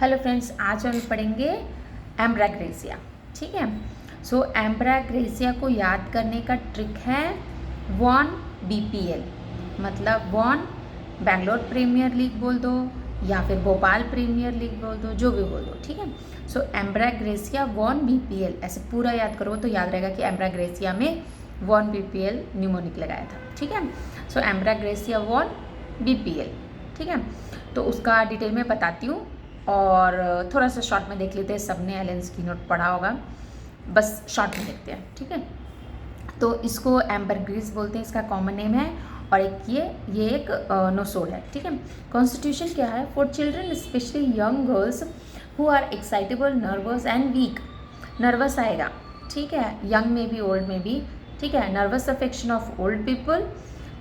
Hello friends, आज हम पढ़ेंगे एम्ब्राग्रेसिया। ठीक है। सो एम्ब्राग्रेसिया को याद करने का ट्रिक है 1 BPL। मतलब 1 बैंगलोर प्रीमियर लीग बोल दो या फिर भोपाल प्रीमियर लीग बोल दो, जो भी बोल दो। ठीक है। सो एम्ब्राग्रेसिया 1 BPL ऐसे पूरा याद करो तो याद रहेगा कि एम्ब्राग्रेसिया में 1 BPL न्यूमोनिक लगाया था। ठीक है। सो एम्ब्राग्रेसिया 1 BPL। ठीक है। तो उसका डिटेल में बताती हूँ और थोड़ा सा शॉर्ट में देख लेते हैं। सबने एलन स्कीनर पढ़ा होगा, बस शॉर्ट में देखते हैं। ठीक है। तो इसको एम्बरग्रीस बोलते हैं, इसका कॉमन नेम है। और एक ये एक नोसोड है। ठीक है। कॉन्स्टिट्यूशन क्या है? For children specially young girls who are excitable, nervous and weak. Nervous आएगा, ठीक है, यंग में भी ओल्ड में भी। ठीक है। Nervous affection of old people,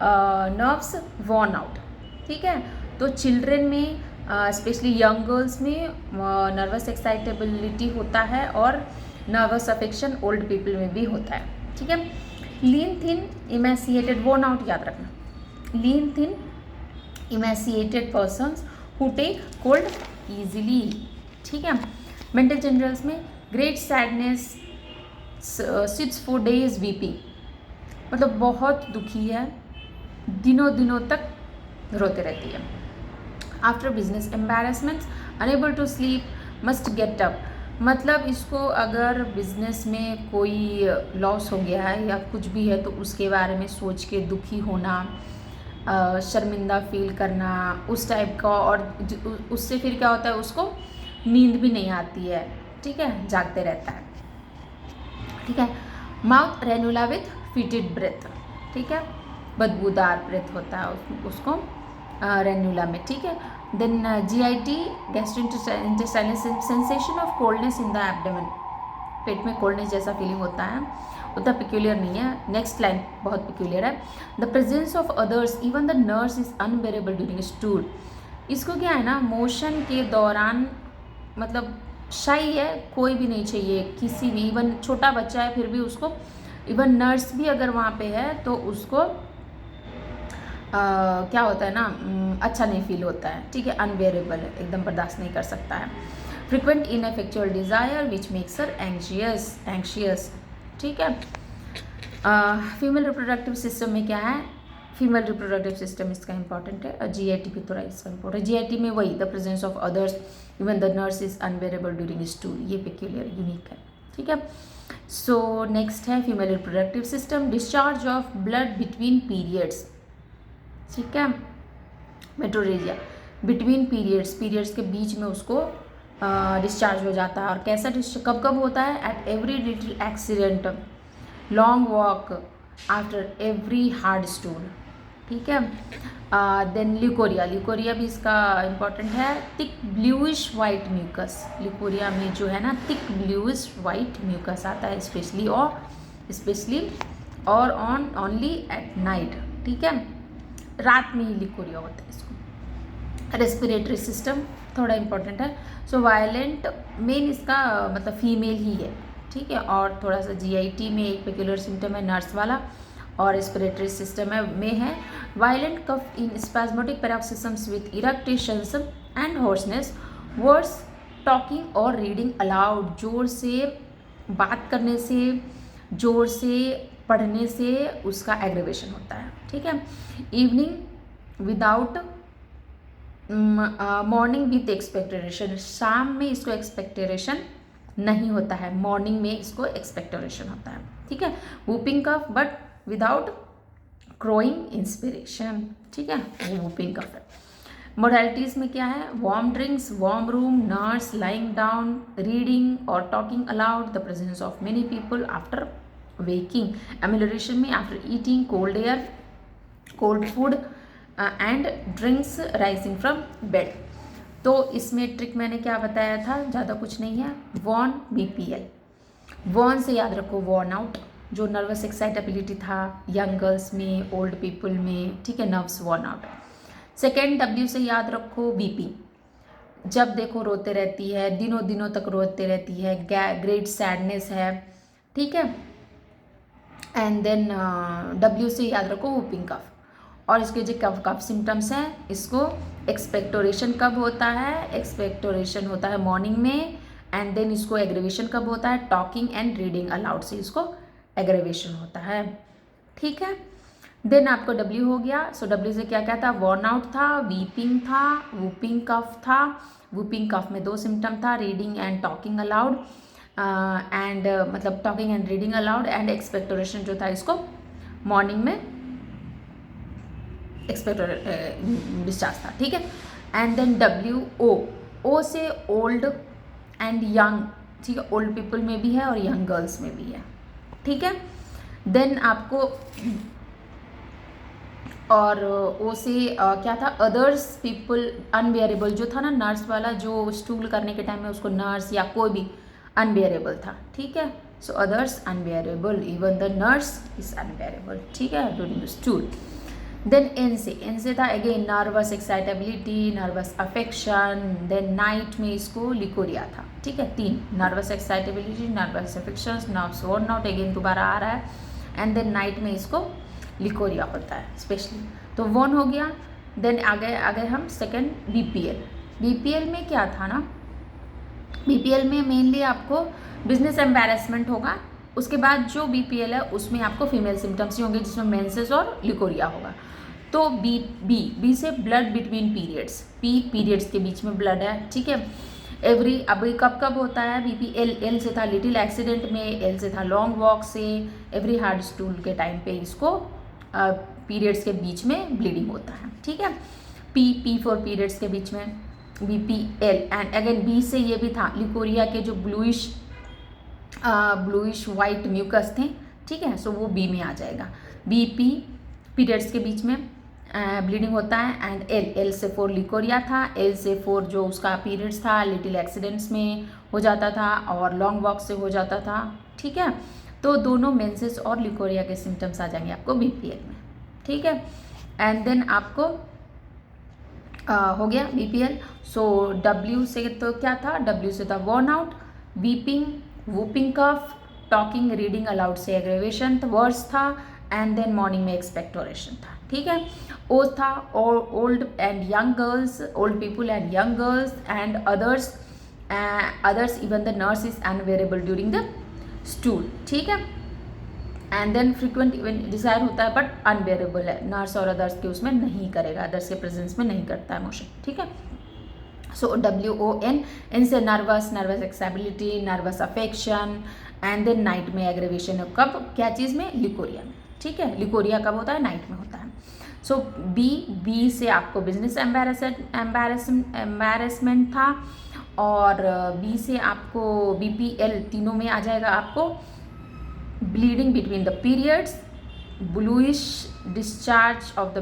nerves worn out. ठीक है। तो चिल्ड्रन में स्पेशली यंग गर्ल्स में नर्वस एक्साइटेबिलिटी होता है और नर्वस अफेक्शन ओल्ड पीपल में भी होता है। ठीक है। Lean thin emaciated worn out याद रखना। Lean thin emaciated persons who take cold easily. ठीक है। मेंटल जनरल्स में great sadness, sits for days weeping, मतलब बहुत दुखी है, दिनों दिनों तक रोते रहती है। After business embarrassments unable to sleep, must get up, मतलब इसको अगर बिजनेस में कोई लॉस हो गया है या कुछ भी है तो उसके बारे में सोच के दुखी होना, शर्मिंदा फील करना, उस टाइप का। और उससे फिर क्या होता है, उसको नींद भी नहीं आती है। ठीक है। जागते रहता है। ठीक है। Mouth ranula with fetid breath. ठीक है। बदबूदार ब्रेथ होता है उसको रेनुला में। ठीक है। Then GIT, gastrointestinal sensation of coldness in the abdomen, पेट में कोल्डनेस जैसा फीलिंग होता है, उतना पिक्यूलियर नहीं है। नेक्स्ट लाइन बहुत पिक्यूलियर है। The presence of others even the nurse is unbearable during stool. इसको क्या है ना, मोशन के दौरान मतलब शाई है, कोई भी नहीं चाहिए, किसी भी, इवन छोटा बच्चा है फिर भी उसको, इवन नर्स भी अगर वहाँ पे है तो उसको क्या होता है ना, अच्छा नहीं फील होता है। ठीक है। अनबेरेबल है, एकदम बर्दाश्त नहीं कर सकता है। Frequent ineffectual desire which makes her anxious. ठीक है। फीमेल रिप्रोडक्टिव सिस्टम में क्या है, फीमेल रिप्रोडक्टिव सिस्टम इसका इंपॉर्टेंट है। GIT भी थोड़ा इसका इंपॉर्टेंट है। GIT में वही the presence of others even the nurse is unbearable during stool, ये पेक्यूलियर यूनिक है। ठीक है। सो नेक्स्ट है female reproductive system, discharge of blood between periods. ठीक है। मेट्रोरेजिया, बिटवीन पीरियड्स के बीच में उसको डिस्चार्ज हो जाता है। और कैसा डिस्चार्ज कब कब होता है? At every little accident, long walk, after every hard stool. ठीक है। देन ल्यूकोरिया भी इसका इंपॉर्टेंट है। Thick bluish white mucus, leucorrhoea में जो है ना थिक ब्लूइश वाइट म्यूकस आता है, स्पेशली और ऑन ओनली एट नाइट। ठीक है। रात में ही ल्यूकोरिया होता है इसको। रेस्पिरेटरी सिस्टम थोड़ा इंपॉर्टेंट है। सो वायलेंट मेन इसका मतलब फीमेल ही है। ठीक है। और थोड़ा सा GIT में एक पेक्यूलर सिम्टम है नर्स वाला, और रेस्पिरेटरी सिस्टम में है violent cough in spasmodic paroxysms with eructations and hoarseness, words, talking और रीडिंग अलाउड, जोर से बात करने से, जोर से पढ़ने से उसका एग्रीवेशन होता है। ठीक है। Evening without, morning with expectation, शाम में इसको एक्सपेक्टेशन नहीं होता है, मॉर्निंग में इसको एक्सपेक्टेशन होता है। ठीक है। Whooping cough but without crowing inspiration. ठीक है। वो वूपिंग कफ है। मोडालिटीज़ में क्या है? Warm drinks, warm room, nurse, lying down, reading और talking aloud, the presence of many people after waking, amelioration में after eating, cold air, cold food and drinks rising from bed. तो इसमें trick मैंने क्या बताया था, ज़्यादा कुछ नहीं है। 1 BPL, वॉर्न से याद रखो वॉर्न आउट, जो नर्वस एक्साइटेबिलिटी था यंग गर्ल्स में, ओल्ड पीपल में। ठीक है। Nerves worn out. Second W से याद रखो वीपिंग, जब देखो रोते रहती है, दिनों दिनों तक रोते रहती है, ग्रेट सैडनेस है। ठीक है। एंड देन W से याद रखो वूपिंग कफ। और इसके जो कफ कफ सिम्टम्स हैं, इसको एक्सपेक्टोरेशन कब होता है, एक्सपेक्टोरेशन होता है मॉर्निंग में, एंड देन इसको एग्रीवेशन कब होता है, टॉकिंग एंड रीडिंग अलाउड से इसको एग्रीवेशन होता है। ठीक है, देन आपको डब्ल्यू हो गया। सो डब्ल्यू से क्या क्या था, वॉर्न आउट था, वीपिंग था, वूपिंग कफ था। वूपिंग कफ में 2 सिम्टम था, reading and talking aloud, and मतलब talking and reading aloud, and expectoration जो था इसको मॉर्निंग में एक्सपेक्टर डिस्चार्ज था। ठीक है, एंड देन डब्ल्यू ओ से ओल्ड एंड यंग, ठीक है, ओल्ड पीपल में भी है और यंग गर्ल्स में भी है। ठीक है, देन आपको और ओ से क्या था, अदर्स पीपल अनबेयरेबल जो था ना, नर्स वाला जो स्टूल करने के टाइम में उसको नर्स या कोई भी अनबेयरेबल था। ठीक है, so others unbearable, even the nurse is unbearable. ठीक है, during the stool. Then N से था again nervous excitability, nervous affection, then night में इसको लिकोरिया था। ठीक है, 3 nervous excitability, nervous affection, nerves worn out, again दोबारा आ रहा है, एंड देन नाइट में इसको लिकोरिया होता है स्पेशली। तो वन हो गया। देन आगे हम सेकेंड बीपीएल में क्या था ना, बीपीएल में मेनली आपको बिजनेस एम्बैरेसमेंट होगा। उसके बाद जो बीपीएल है उसमें आपको फीमेल सिम्टम्स ही होंगे, जिसमें मेंसेस और लिकोरिया होगा। तो बी से ब्लड बिटवीन पीरियड्स, पीरियड्स के बीच में ब्लड है। ठीक है, एवरी अभी कब होता है बीपी, एल से था लिटिल एक्सीडेंट में, एल से था लॉन्ग वॉक से, एवरी हार्ड स्टूल के टाइम पे इसको पीरियड्स के बीच में ब्लीडिंग होता है। ठीक है, पी फॉर पीरियड्स के बीच में बीपीएल, एंड अगेन बी से ये भी था लिकोरिया के जो ब्लूइश वाइट म्यूकस थे। ठीक है, सो वो बी में आ जाएगा। बीपी पीरियड्स के बीच में ब्लीडिंग होता है, एंड एल से 4 लिकोरिया था, एल से 4 जो उसका पीरियड्स था लिटिल एक्सीडेंट्स में हो जाता था और लॉन्ग वॉक से हो जाता था। ठीक है, तो दोनों मेंसेस और लिकोरिया के सिम्टम्स आ जाएंगे आपको बीपीएल में। ठीक है, एंड देन आपको हो गया बीपीएल। सो डब्ल्यू से तो क्या था, डब्ल्यू से था worn out, weeping, whooping cough, talking reading aloud से एग्रेवेशन वर्स था, एंड देन मॉर्निंग में एक्सपेक्टोरेशन था। ठीक है, ओ था old and young girls, old people and young girls, and others even the nurse is unbearable during the stool. ठीक है, and then frequent event desire होता है बट अनबेरेबल है, नर्स और अदर्स के उसमें नहीं करेगा, अदर्स के प्रेजेंस में नहीं करता है मोशन। ठीक है, सो WON से nervous excitability, nervous affection, and then night में एग्रेवेशन कब, क्या चीज़ में, लिकोरिया में। ठीक है, लिकोरिया कब होता है, नाइट में होता है। सो बी से आपको बिजनेस एम्बैरेसमेंट था, और बी से आपको BPL तीनों में आ जाएगा आपको bleeding between the periods, bluish discharge of the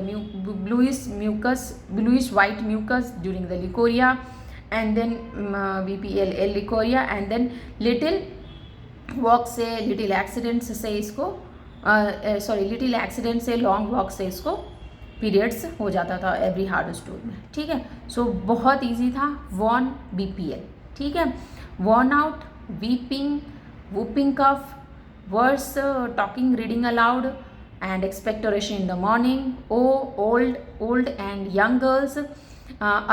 bluish white mucus during the licoria, and then BPL licoria, and then little walk से little accident से इसको लिटिल एक्सीडेंट से लॉन्ग वॉक से इसको पीरियड्स हो जाता था एवरी हार्ड स्टूल में। ठीक है, सो बहुत इजी था वॉन BPL। ठीक है, worn out, weeping, whooping cough, worse, talking reading aloud, and expectoration in the morning. Old and young girls,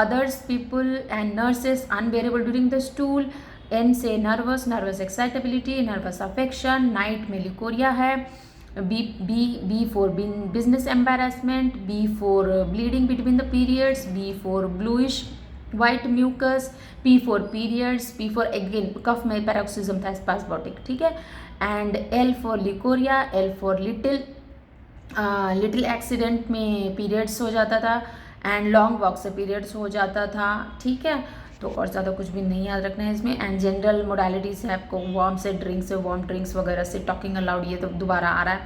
others people and nurses unbearable during the stool. N से nervous excitability, nervous affection, night में leucorrhoea है। B for business embarrassment, B for bleeding between the periods, B for bluish white mucus, P for periods, P for again कफ में पैरोक्सिज्म था spasmodic. ठीक है, and L for leucorrhoea, L for little accident में periods हो जाता था, and long walk से periods हो जाता था। ठीक है, तो और ज़्यादा कुछ भी नहीं याद रखना है इसमें। एंड जनरल मोडालिटीज़ है आपको वार्म से वार्म ड्रिंक्स वगैरह से, टॉकिंग अलाउड ये तो दोबारा आ रहा है,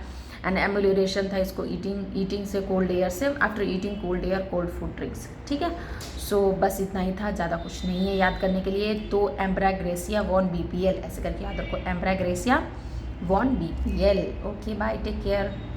एंड एम्यूलेशन था इसको ईटिंग से, कोल्ड एयर से, after eating cold air cold food drinks. ठीक है, सो बस इतना ही था, ज़्यादा कुछ नहीं है याद करने के लिए। तो एम्ब्राग्रेसिया वॉन BPL ऐसे करके याद रखो, एम्ब्राग्रेसिया वॉन BPL। Okay bye, take care.